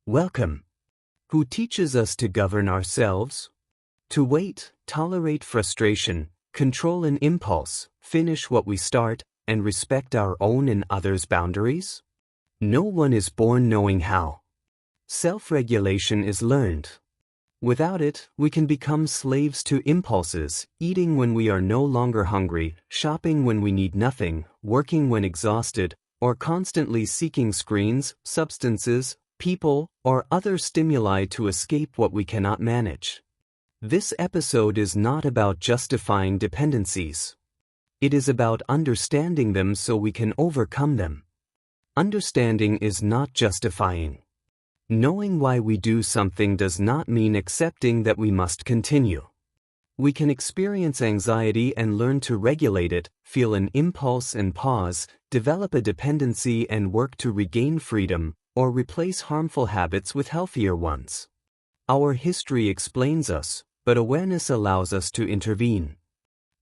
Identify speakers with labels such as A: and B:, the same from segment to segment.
A: Welcome. Who teaches us to govern ourselves? To wait, tolerate frustration, control an impulse, finish what we start, and respect our own and others' boundaries? No one is born knowing how. Self-regulation is learned. Without it, we can become slaves to impulses, eating when we are no longer hungry, shopping when we need nothing, working when exhausted, or constantly seeking screens, substances, people, or other stimuli to escape what we cannot manage. This episode is not about justifying dependencies. It is about understanding them so we can overcome them. Understanding is not justifying. Knowing why we do something does not mean accepting that we must continue. We can experience anxiety and learn to regulate it, feel an impulse and pause, develop a dependency and work to regain freedom, or replace harmful habits with healthier ones. Our history explains us, but awareness allows us to intervene.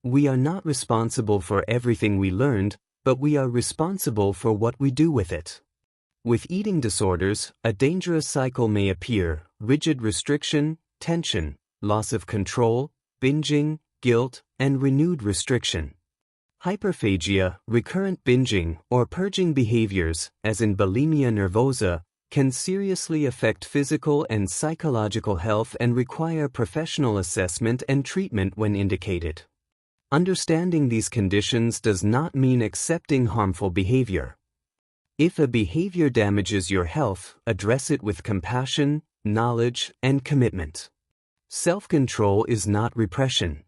A: We are not responsible for everything we learned, but we are responsible for what we do with it. With eating disorders, a dangerous cycle may appear: rigid restriction, tension, loss of control, binging, guilt, and renewed restriction. Hyperphagia, recurrent binging, or purging behaviors, as in bulimia nervosa, can seriously affect physical and psychological health and require professional assessment and treatment when indicated. Understanding these conditions does not mean accepting harmful behavior. If a behavior damages your health, address it with compassion, knowledge, and commitment. Self-control is not repression.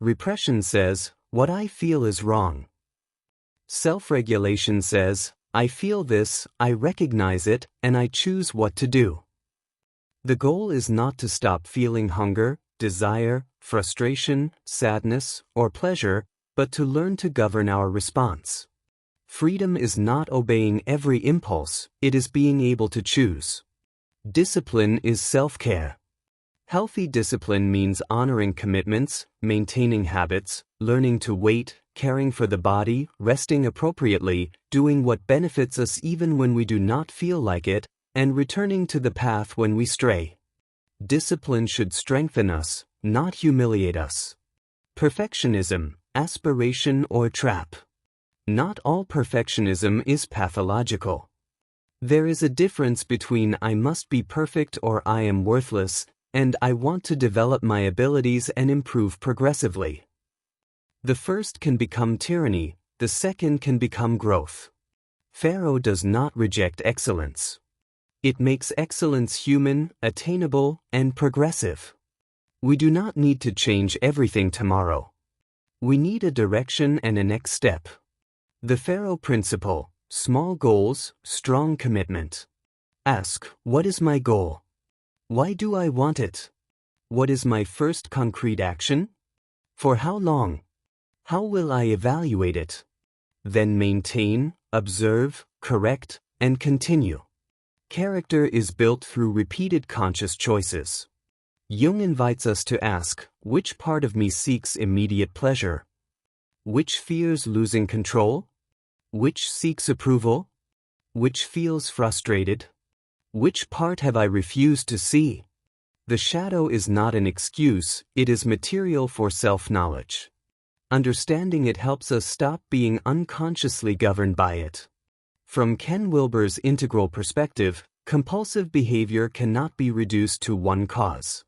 A: Repression says, "What I feel is wrong." Self-regulation says, "I feel this, I recognize it, and I choose what to do." The goal is not to stop feeling hunger, desire, frustration, sadness, or pleasure, but to learn to govern our response. Freedom is not obeying every impulse, it is being able to choose. Discipline is self-care. Healthy discipline means honoring commitments, maintaining habits, learning to wait, caring for the body, resting appropriately, doing what benefits us even when we do not feel like it, and returning to the path when we stray. Discipline should strengthen us, not humiliate us. Perfectionism, aspiration or trap. Not all perfectionism is pathological. There is a difference between "I must be perfect" or "I am worthless" and "I want to develop my abilities and improve progressively." The first can become tyranny, the second can become growth. Pharaoh does not reject excellence. It makes excellence human, attainable, and progressive. We do not need to change everything tomorrow. We need a direction and a next step. The Pharaoh principle: small goals, strong commitment. Ask, what is my goal? Why do I want it? What is my first concrete action? For how long? How will I evaluate it? Then maintain, observe, correct, and continue. Character is built through repeated conscious choices. Jung invites us to ask, which part of me seeks immediate pleasure? Which fears losing control? Which seeks approval? Which feels frustrated? Which part have I refused to see? The shadow is not an excuse, it is material for self-knowledge. Understanding it helps us stop being unconsciously governed by it. From Ken Wilber's integral perspective, compulsive behavior cannot be reduced to one cause.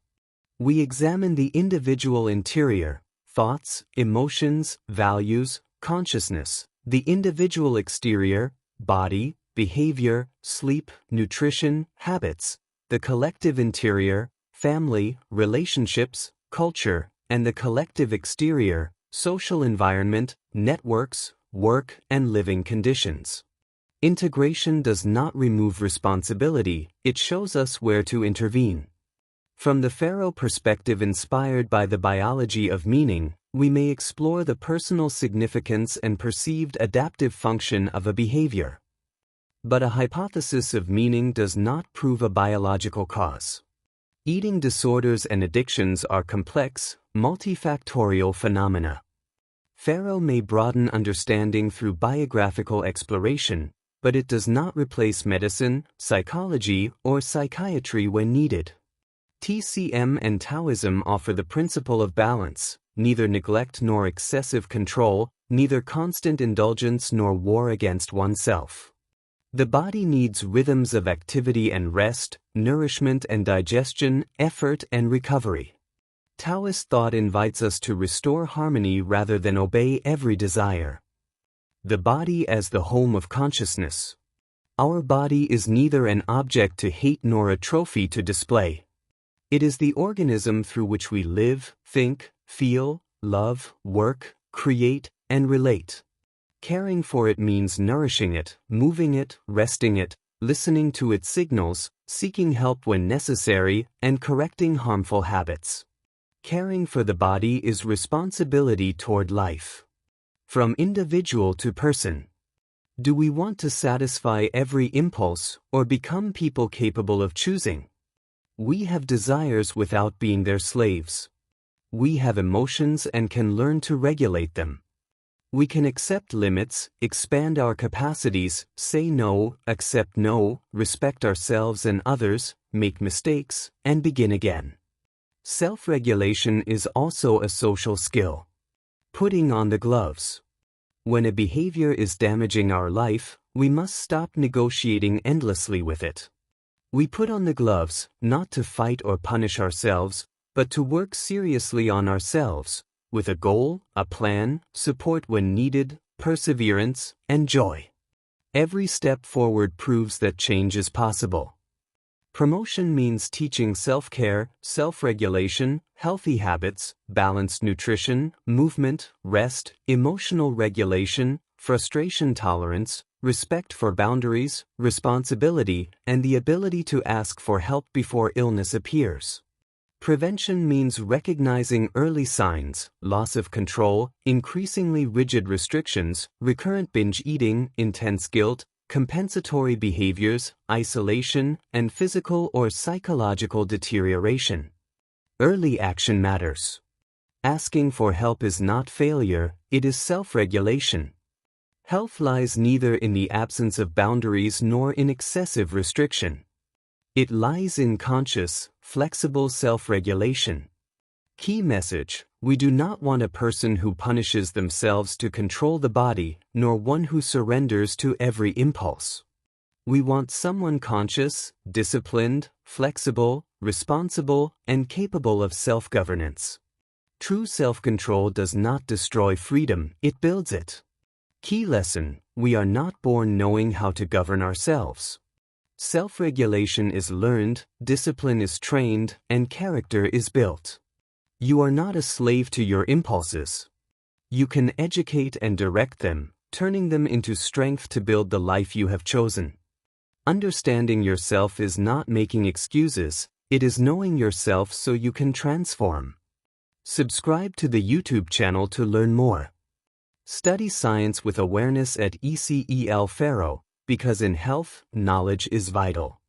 A: We examine the individual interior, thoughts, emotions, values, consciousness, the individual exterior, body, behavior, sleep, nutrition, habits, the collective interior, family, relationships, culture, and the collective exterior, social environment, networks, work, and living conditions. Integration does not remove responsibility, it shows us where to intervene. From the Pharaoh perspective inspired by the biology of meaning, we may explore the personal significance and perceived adaptive function of a behavior. But a hypothesis of meaning does not prove a biological cause. Eating disorders and addictions are complex, multifactorial phenomena. Pharaoh may broaden understanding through biographical exploration, but it does not replace medicine, psychology, or psychiatry when needed. TCM and Taoism offer the principle of balance, neither neglect nor excessive control, neither constant indulgence nor war against oneself. The body needs rhythms of activity and rest, nourishment and digestion, effort and recovery. Taoist thought invites us to restore harmony rather than obey every desire. The body as the home of consciousness. Our body is neither an object to hate nor a trophy to display. It is the organism through which we live, think, feel, love, work, create, and relate. Caring for it means nourishing it, moving it, resting it, listening to its signals, seeking help when necessary, and correcting harmful habits. Caring for the body is responsibility toward life. From individual to person. Do we want to satisfy every impulse or become people capable of choosing? We have desires without being their slaves. We have emotions and can learn to regulate them. We can accept limits, expand our capacities, say no, accept no, respect ourselves and others, make mistakes, and begin again. Self-regulation is also a social skill. Putting on the gloves. When a behavior is damaging our life, we must stop negotiating endlessly with it. We put on the gloves, not to fight or punish ourselves, but to work seriously on ourselves, with a goal, a plan, support when needed, perseverance, and joy. Every step forward proves that change is possible. Promotion means teaching self-care, self-regulation, healthy habits, balanced nutrition, movement, rest, emotional regulation, frustration tolerance, respect for boundaries, responsibility, and the ability to ask for help before illness appears. Prevention means recognizing early signs, loss of control, increasingly rigid restrictions, recurrent binge eating, intense guilt, compensatory behaviors, isolation, and physical or psychological deterioration. Early action matters. Asking for help is not failure, it is self-regulation. Health lies neither in the absence of boundaries nor in excessive restriction. It lies in conscious, flexible self-regulation. Key message: we do not want a person who punishes themselves to control the body, nor one who surrenders to every impulse. We want someone conscious, disciplined, flexible, responsible, and capable of self-governance. True self-control does not destroy freedom, it builds it. Key lesson: we are not born knowing how to govern ourselves. Self-regulation is learned, discipline is trained, and character is built. You are not a slave to your impulses. You can educate and direct them, turning them into strength to build the life you have chosen. Understanding yourself is not making excuses, it is knowing yourself so you can transform. Subscribe to the YouTube channel to learn more. Study science with awareness at ECEL Faro, because in health, knowledge is vital.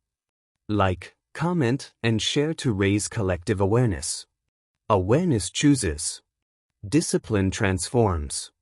A: Like, comment, and share to raise collective awareness. Awareness chooses. Discipline transforms.